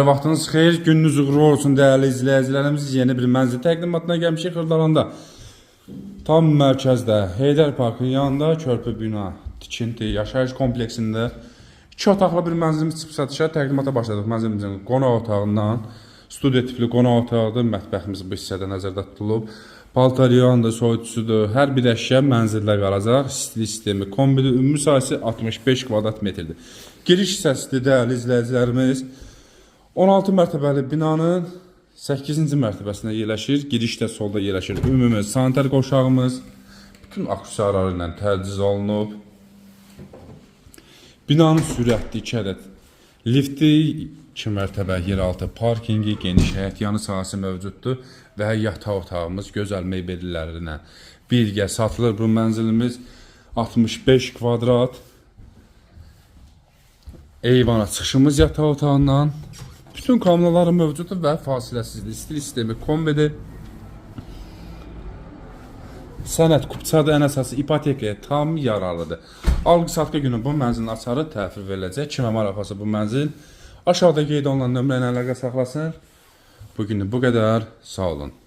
Vaxtınız xeyir, gününüz uğurlu olsun değerli izləyicilərimiz. Yeni bir mənzil təqdimatına gəlmişik Xırdalanda. Tam mərkəzdə, Heydər Parkın yanında körpü bina, tikinti, yaşayış kompleksində 2 otaqlı bir mənzilimiz çıxıb satışa təqdimata başladıq. Mənzilimizin qonaq otağından, studiya tipli qonaq otağıdır, mətbəximiz bu hissədə nəzərdə tutulub. Paltaryandır, soyutucudur, hər bir əşya mənzildə qalacaq. İstilik sistemi, kombili, ümumi sahəsi 65 kvadrat metrdir. Giriş hissəsidir değerli izləyicilərimiz. 16 mərtəbəli binanın 8-ci mərtəbəsində yerləşir. Girişdə solda yerləşir. Ümumi sanitar qoşağımız bütün aksesuarları ilə təchiz olunub. Binanın sürətli 2 ədəd lifti, 2 mərtəbə yeraltı parkingi, geniş həyət yanı sahəsi mövcuddur və yataq otağımız gözəl mebellərlə birgə satılır. Bu mənzilimiz 65 kvadrat. Eyvana çıxışımız yataq otağından. Bütün kameraları mövcuddur və fasiləsizdir. Stil sistemi kombidir. Sənəd kupçadır, ən əsası ipotekaya tam yararlıdır. Alqı-satqı günü bu mənzilin açarı təhvil veriləcək. Kimə maraqlısı bu mənzil aşağıda qeyd olunan nömrə ilə əlaqə saxlasın. Bugün bu qədər. Sağ olun.